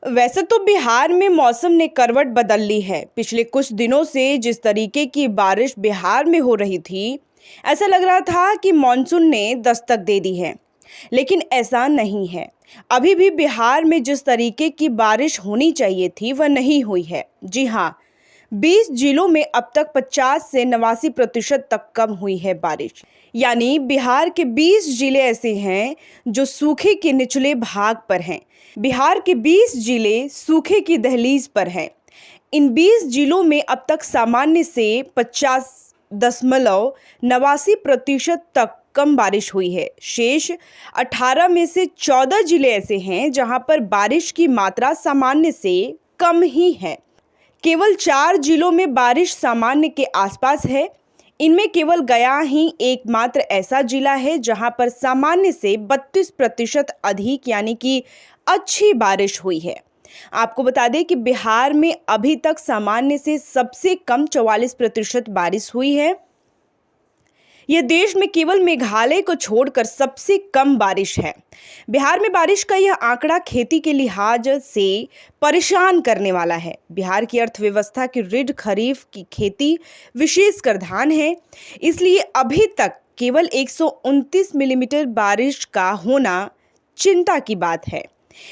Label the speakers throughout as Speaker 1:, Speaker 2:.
Speaker 1: वैसे तो बिहार में मौसम ने करवट बदल ली है। पिछले कुछ दिनों से जिस तरीके की बारिश बिहार में हो रही थी, ऐसा लग रहा था कि मानसून ने दस्तक दे दी है। लेकिन ऐसा नहीं है। अभी भी बिहार में जिस तरीके की बारिश होनी चाहिए थी, वह नहीं हुई है। जी हाँ, 20 जिलों में अब तक 50 से 89% तक कम हुई है बारिश। यानी बिहार के 20 जिले ऐसे हैं जो सूखे के निचले भाग पर हैं। बिहार के 20 जिले सूखे की दहलीज पर हैं। इन 20 जिलों में अब तक सामान्य से 50.89% तक कम बारिश हुई है। शेष 18 में से 14 जिले ऐसे हैं जहां पर बारिश की मात्रा सामान्य से कम ही है। केवल 4 जिलों में बारिश सामान्य के आसपास है। इनमें केवल गया ही एकमात्र ऐसा जिला है जहां पर सामान्य से 32% अधिक यानी कि अच्छी बारिश हुई है। आपको बता दें कि बिहार में अभी तक सामान्य से सबसे कम 44% बारिश हुई है। यह देश में केवल मेघालय को छोड़कर सबसे कम बारिश है। बिहार में बारिश का यह आंकड़ा खेती के लिहाज से परेशान करने वाला है। बिहार की अर्थव्यवस्था की रीढ़ खरीफ की खेती विशेषकर धान है, इसलिए अभी तक केवल 129 मिलीमीटर बारिश का होना चिंता की बात है।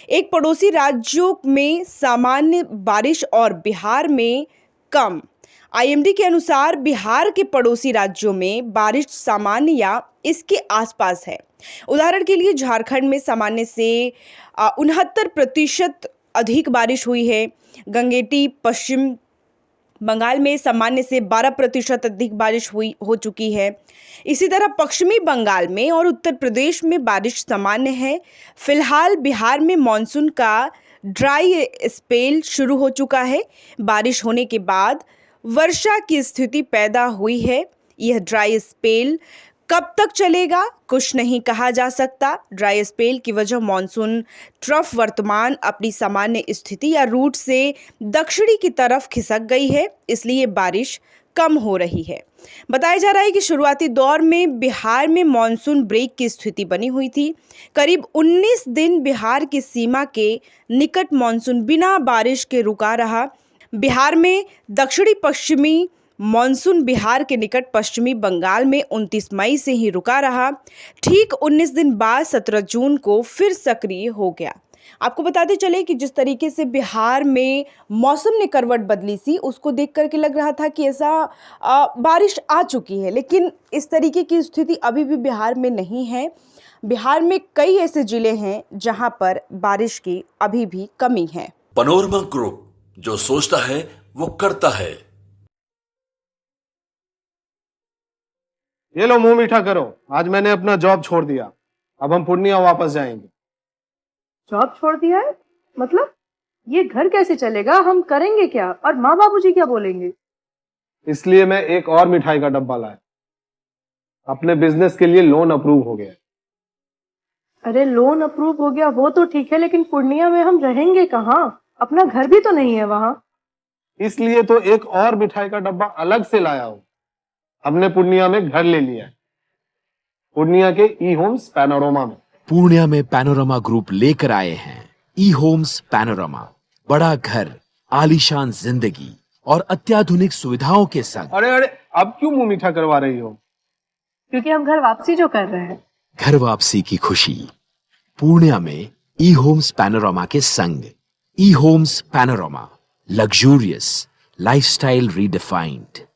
Speaker 1: एक पड़ोसी राज्यों में सामान्य बारिश और बिहार में कम। आईएमडी के अनुसार बिहार के पड़ोसी राज्यों में बारिश सामान्य या इसके आसपास है। उदाहरण के लिए झारखंड में सामान्य से 69% अधिक बारिश हुई है। गंगेटी पश्चिम बंगाल में सामान्य से 12% अधिक बारिश हो चुकी है। इसी तरह पश्चिमी बंगाल में और उत्तर प्रदेश में बारिश सामान्य है। फिलहाल बिहार में मानसून का ड्राई स्पेल शुरू हो चुका है। बारिश होने के बाद वर्षा की स्थिति पैदा हुई है। यह ड्राई स्पेल कब तक चलेगा, कुछ नहीं कहा जा सकता। ड्राई स्पेल की वजह मानसून ट्रफ वर्तमान अपनी सामान्य स्थिति या रूट से दक्षिणी की तरफ खिसक गई है, इसलिए बारिश कम हो रही है। बताया जा रहा है कि शुरुआती दौर में बिहार में मानसून ब्रेक की स्थिति बनी हुई थी। करीब 19 दिन बिहार की सीमा के निकट मानसून बिना बारिश के रुका रहा। बिहार में दक्षिणी पश्चिमी मानसून बिहार के निकट पश्चिमी बंगाल में 29 मई से ही रुका रहा। ठीक 19 दिन बाद 17 जून को फिर सक्रिय हो गया। आपको बताते चले कि जिस तरीके से बिहार में मौसम ने करवट बदली सी, उसको देख करके लग रहा था कि ऐसा बारिश आ चुकी है, लेकिन इस तरीके की स्थिति अभी भी बिहार में नहीं है। बिहार में कई ऐसे जिले हैं जहां पर बारिश की अभी भी कमी है।
Speaker 2: पैनोरमा ग्रुप, जो सोचता है वो करता है।
Speaker 3: ये लो, मुंह मीठा करो। आज मैंने अपना जॉब छोड़ दिया। अब हम पूर्णिया वापस जाएंगे।
Speaker 4: जॉब छोड़ दिया है? मतलब ये घर कैसे चलेगा? हम करेंगे क्या? और माँ बाबूजी क्या बोलेंगे?
Speaker 3: इसलिए मैं एक और मिठाई का डब्बा लाया। अपने बिजनेस के लिए लोन अप्रूव हो गया।
Speaker 4: अरे लोन अप्रूव हो गया वो तो ठीक है, लेकिन पूर्णिया में हम रहेंगे कहाँ? अपना घर भी तो नहीं है वहां।
Speaker 3: इसलिए तो एक और मिठाई का डब्बा अलग से लाया हूं। हमने पूर्णिया में घर ले लिया है, पूर्णिया के ई होम्स पैनोरमा में।
Speaker 5: पूर्णिया में पैनोरमा ग्रुप लेकर आए हैं ई होम्स पैनोरमा। बड़ा घर, आलीशान जिंदगी और अत्याधुनिक सुविधाओं के संग।
Speaker 3: अरे अरे, अब क्यों मुंह मीठा करवा रही हो?
Speaker 4: क्योंकि हम घर वापसी जो कर रहे हैं।
Speaker 5: घर वापसी की खुशी पूर्णिया में ई होम्स पैनोरमा के संग। ई homes panorama, luxurious lifestyle redefined.